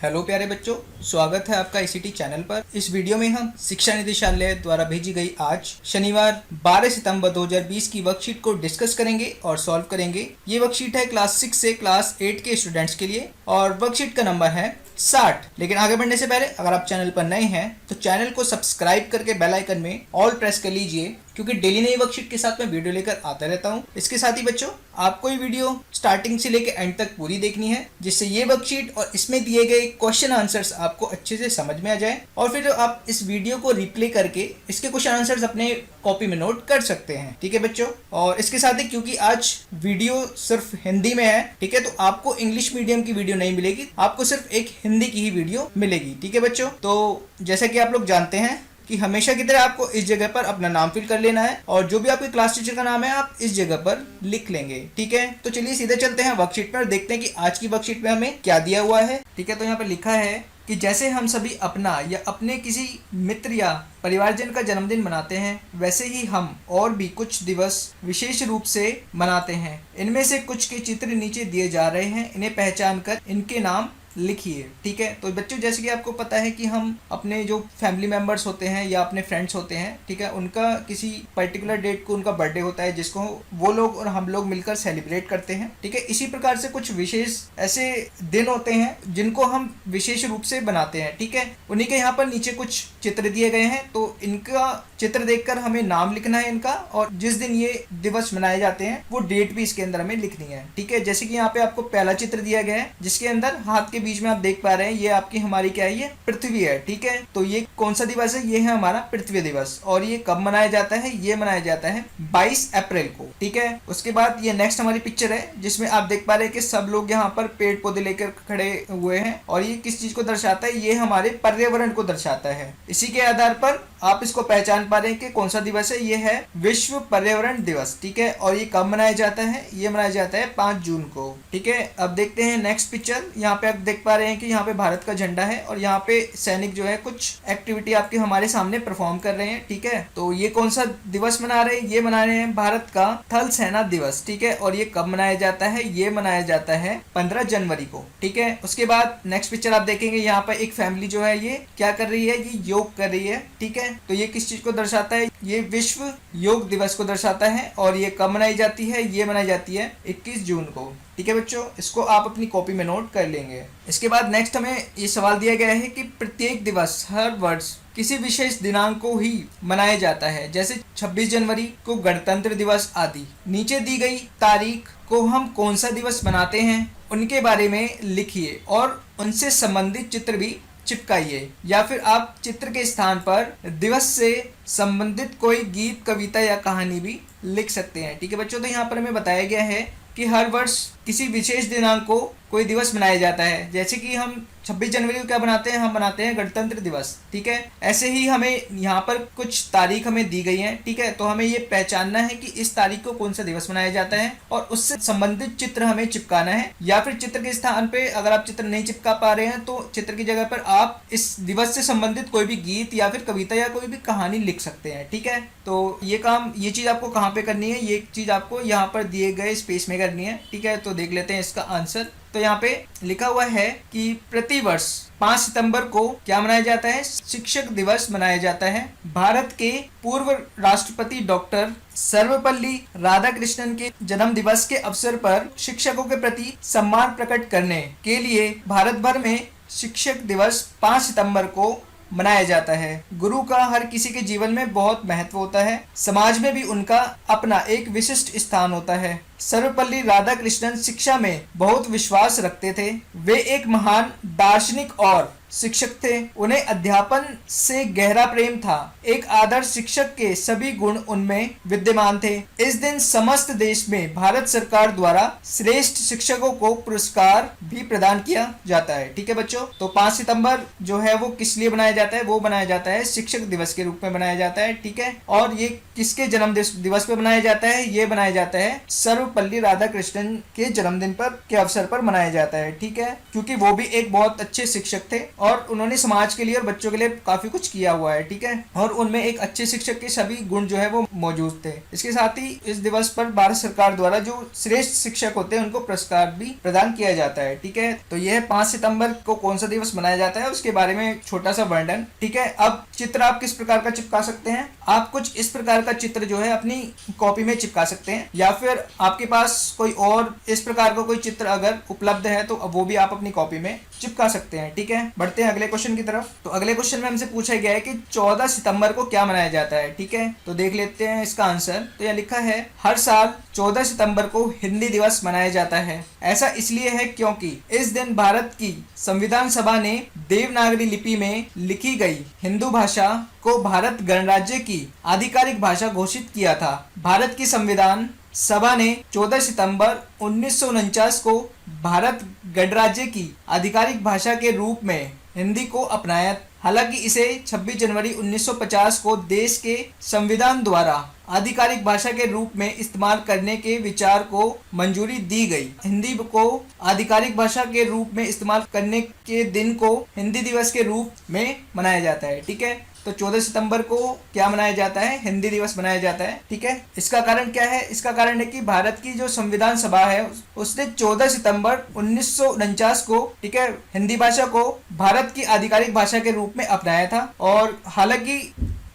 Hello प्यारे बच्चों, स्वागत है आपका ICT चैनल पर। इस वीडियो में हम शिक्षा निदेशालय द्वारा भेजी गई आज शनिवार 12 सितंबर 2020 की वर्कशीट को डिस्कस करेंगे और सॉल्व करेंगे। ये वर्कशीट है क्लास 6 से क्लास 8 के स्टूडेंट्स के लिए और वर्कशीट का नंबर है 60। लेकिन आगे बढ़ने से पहले अगर आप चैनल पर नए हैं तो चैनल को सब्सक्राइब करके बेल आइकन में ऑल प्रेस कर लीजिए, क्योंकि डेली नई वर्कशीट के साथ मैं वीडियो लेकर आता रहता हूँ। इसके साथ ही बच्चों, आपको ये वीडियो स्टार्टिंग से लेकर एंड तक पूरी देखनी है, जिससे ये वर्कशीट और इसमें दिए गए क्वेश्चन आंसर्स आपको अच्छे से समझ में आ जाए और फिर आप इस वीडियो को रिप्ले करके इसके क्वेश्चन आंसर्स अपने कॉपी में नोट कर सकते हैं। ठीक है बच्चों, और इसके साथ ही क्योंकि आज वीडियो सिर्फ हिंदी में है, ठीक है, तो आपको इंग्लिश मीडियम की वीडियो नहीं मिलेगी, आपको सिर्फ एक हिंदी की ही वीडियो मिलेगी। ठीक है बच्चों, तो जैसा कि आप लोग जानते हैं कि हमेशा की तरह आपको इस जगह पर अपना नाम फिल कर लेना है और जो भी आपके क्लास टीचर का नाम है आप इस जगह पर लिख लेंगे। ठीक है, तो चलिए सीधे चलते हैं वर्कशीट पर, देखते हैं कि आज की वर्कशीट में हमें क्या दिया हुआ है। ठीक है, तो यहाँ पर लिखा है कि जैसे हम सभी अपना या अपने किसी मित्र या परिवारजन का जन्मदिन मनाते हैं, वैसे ही हम और भी कुछ दिवस विशेष रूप से मनाते हैं। इनमें से कुछ के चित्र नीचे दिए जा रहे हैं, इन्हें पहचान कर इनके नाम लिखिए। ठीक है, तो बच्चों जैसे कि आपको पता है कि हम अपने जो फैमिली मेंबर्स होते हैं या अपने फ्रेंड्स होते हैं, ठीक है, उनका किसी पर्टिकुलर डेट को उनका बर्थडे होता है जिसको वो लोग और हम लोग मिलकर सेलिब्रेट करते हैं। ठीक है, इसी प्रकार से कुछ विशेष ऐसे दिन होते हैं जिनको हम विशेष रूप से बनाते हैं। ठीक है, उन्हीं के यहाँ पर नीचे कुछ चित्र दिए गए हैं, तो इनका चित्र देखकर हमें नाम लिखना है इनका, और जिस दिन ये दिवस मनाए जाते हैं वो डेट भी इसके अंदर हमें लिखनी है। ठीक है, जैसे कि यहाँ पे आपको पहला चित्र दिया गया है जिसके अंदर हाथ के बीच में आप देख पा रहे हैं ये आपकी हमारी क्या है, ये पृथ्वी है। ठीक है, तो ये कौन सा दिवस है, ये है हमारा पृथ्वी दिवस, और ये कब मनाया जाता है, ये मनाया जाता है 22 अप्रैल को। ठीक है, उसके बाद ये नेक्स्ट हमारी पिक्चर है जिसमें आप देख पा रहे हैं कि सब लोग यहाँ पर पेड़ पौधे लेकर खड़े हुए हैं, और ये किस चीज को दर्शाता है, ये हमारे पर्यावरण को दर्शाता है। इसी के आधार पर आप इसको पहचान पा रहे हैं कि कौन सा दिवस है, ये है विश्व पर्यावरण दिवस। ठीक है, और ये कब मनाया जाता है, ये मनाया जाता है 5 जून को। ठीक है, अब देखते हैं नेक्स्ट पिक्चर। यहाँ पे आप देख पा रहे हैं कि यहाँ पे भारत का झंडा है और यहाँ पे सैनिक जो है कुछ एक्टिविटी आपके हमारे सामने परफॉर्म कर रहे हैं। ठीक है, तो ये कौन सा दिवस मना रहे हैं, ये मना रहे हैं भारत का थल सेना दिवस। ठीक है, और ये कब मनाया जाता है, ये मनाया जाता है 15 जनवरी को। ठीक है, उसके बाद नेक्स्ट पिक्चर आप देखेंगे, यहाँ पर एक फैमिली जो है ये क्या कर रही है, ये योग कर रही है। ठीक है, तो ये किस चीज को दर्शाता है, ये विश्व योग दिवस को दर्शाता है, और ये कब मनाई जाती है, ये मनाई जाती है 21 जून को। ठीक है बच्चों, इसको आप अपनी कॉपी में नोट कर लेंगे। इसके बाद नेक्स्ट हमें ये सवाल दिया गया है कि प्रत्येक दिवस हर वर्ष किसी विशेष दिनांक को ही मनाया जाता है, जैसे 26 जनवरी को गणतंत्र दिवस आदि। नीचे दी गई तारीख को हम कौन सा दिवस मनाते हैं उनके बारे में लिखिए और उनसे संबंधित चित्र भी चिपकाइए, या फिर आप चित्र के स्थान पर दिवस से संबंधित कोई गीत, कविता या कहानी भी लिख सकते हैं। ठीक है बच्चों, तो यहाँ पर हमें बताया गया है कि हर वर्ष किसी विशेष दिनांक को कोई दिवस मनाया जाता है, जैसे कि हम 26 जनवरी को क्या बनाते हैं, हम बनाते हैं गणतंत्र दिवस। ठीक है, ऐसे ही हमें यहाँ पर कुछ तारीख हमें दी गई है। ठीक है, तो हमें ये पहचानना है कि इस तारीख को कौन सा दिवस मनाया जाता है और उससे संबंधित चित्र हमें चिपकाना है, या फिर चित्र के स्थान पे अगर आप चित्र नहीं चिपका पा रहे हैं तो चित्र की जगह पर आप इस दिवस से संबंधित कोई भी गीत या फिर कविता या कोई भी कहानी लिख सकते हैं। ठीक है, तो ये चीज आपको कहाँ पे करनी है, ये चीज आपको यहाँ पर दिए गए स्पेस में करनी है। ठीक है, तो देख लेते हैं इसका आंसर। तो यहाँ पे लिखा हुआ है कि प्रतिवर्ष 5 सितंबर को क्या मनाया जाता है, शिक्षक दिवस मनाया जाता है। भारत के पूर्व राष्ट्रपति डॉक्टर सर्वपल्ली राधाकृष्णन के जन्म दिवस के अवसर पर शिक्षकों के प्रति सम्मान प्रकट करने के लिए भारत भर में शिक्षक दिवस 5 सितंबर को मनाया जाता है। गुरु का हर किसी के जीवन में बहुत महत्व होता है, समाज में भी उनका अपना एक विशिष्ट स्थान होता है। सर्वपल्ली राधाकृष्णन शिक्षा में बहुत विश्वास रखते थे। वे एक महान दार्शनिक और शिक्षक थे। उन्हें अध्यापन से गहरा प्रेम था। एक आदर्श शिक्षक के सभी गुण उनमें विद्यमान थे। इस दिन समस्त देश में भारत सरकार द्वारा श्रेष्ठ शिक्षकों को पुरस्कार भी प्रदान किया जाता है। ठीक है बच्चों, तो 5 सितंबर जो है वो किस लिए बनाया जाता है, वो बनाया जाता है शिक्षक दिवस के रूप में बनाया जाता है। ठीक है, और ये किसके जन्म दिवस पे बनाया जाता है, ये बनाया जाता है सर्वपल्ली राधाकृष्णन के जन्मदिन पर के अवसर पर मनाया जाता है। ठीक है, क्योंकि वो भी एक बहुत अच्छे शिक्षक थे और उन्होंने समाज के लिए और बच्चों के लिए काफी कुछ किया हुआ है, ठीक है। और उनमें एक अच्छे शिक्षक के सभी गुण जो है वो मौजूद थे। इसके साथ ही इस दिवस पर भारत सरकार द्वारा जो श्रेष्ठ शिक्षक होते हैं उनको पुरस्कार भी प्रदान किया जाता है, ठीक है। तो यह 5 सितंबर को कौन सा दिवस मनाया जाता है उसके बारे में छोटा सा वर्णन, ठीक है। अब चित्र आप किस प्रकार का चिपका सकते हैं, आप कुछ इस प्रकार का चित्र जो है अपनी कॉपी में चिपका सकते हैं, या फिर आपके पास कोई और इस प्रकार का कोई चित्र अगर उपलब्ध है तो वो भी आप अपनी कॉपी में चिपका सकते हैं, ठीक है। बढ़ते हैं अगले क्वेश्चन की तरफ। तो अगले क्वेश्चन में हमसे पूछा गया है कि 14 सितंबर को क्या मनाया जाता है, ठीक है। तो देख लेते हैं इसका आंसर। तो यह लिखा है, हर साल 14 सितंबर को हिंदी दिवस मनाया जाता है। ऐसा इसलिए है क्योंकि इस दिन भारत की संविधान सभा ने देवनागरी लिपि में लिखी गई हिंदू भाषा को भारत गणराज्य की आधिकारिक भाषा घोषित किया था। भारत की संविधान सभा ने 14 सितंबर 1949 को भारत गणराज्य की आधिकारिक भाषा के रूप में हिंदी को अपनाया। हालांकि इसे 26 जनवरी 1950 को देश के संविधान द्वारा आधिकारिक भाषा के रूप में इस्तेमाल करने के विचार को मंजूरी दी गई। हिंदी को आधिकारिक भाषा के रूप में इस्तेमाल करने के दिन को हिंदी दिवस के रूप में मनाया जाता है, ठीक है। तो 14 सितंबर को क्या मनाया जाता है, हिंदी दिवस मनाया जाता है, ठीक है। इसका कारण क्या है, इसका कारण है कि भारत की जो संविधान सभा है उसने 14 सितंबर 1949 को, ठीक है, हिंदी भाषा को भारत की आधिकारिक भाषा के रूप में अपनाया था। और हालांकि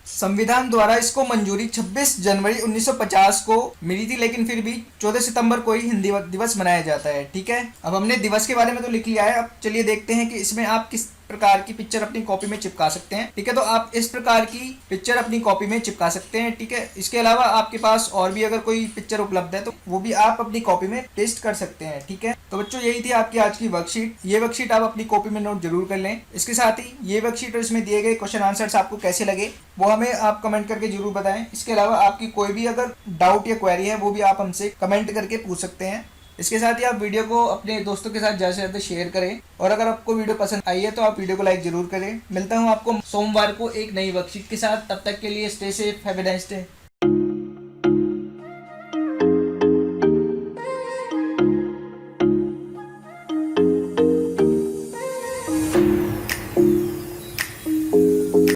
संविधान द्वारा इसको मंजूरी 26 जनवरी 1950 को मिली थी, लेकिन फिर भी 14 सितंबर को ही हिंदी दिवस मनाया जाता है, ठीक है। अब हमने दिवस के बारे में तो लिख लिया है, अब चलिए देखते हैं कि इसमें आप किस प्रकार की पिक्चर अपनी कॉपी में चिपका सकते हैं, ठीक है। तो आप इस प्रकार की पिक्चर अपनी कॉपी में चिपका सकते हैं, ठीक है। इसके अलावा आपके पास और भी अगर कोई पिक्चर उपलब्ध है तो वो भी आप अपनी कॉपी में पेस्ट कर सकते हैं, ठीक है। तो बच्चों यही थी आपकी आज की वर्कशीट। ये वर्कशीट आप अपनी कॉपी में नोट जरूर कर लें। इसके साथ ही ये वर्कशीट और इसमें दिए गए क्वेश्चन आंसर्स आपको कैसे लगे वो हमें आप कमेंट करके जरूर बताएं। इसके अलावा आपकी कोई भी अगर डाउट या क्वेरी है वो भी आप हमसे कमेंट करके पूछ सकते हैं। इसके साथ ही आप वीडियो को अपने दोस्तों के साथ ज़्यादा से ज़्यादा शेयर करें, और अगर आपको वीडियो पसंद आई है तो आप वीडियो को लाइक जरूर करें। मिलता हूँ आपको सोमवार को एक नई वर्कशीट के साथ, तब तक के लिए stay safe, have a nice day.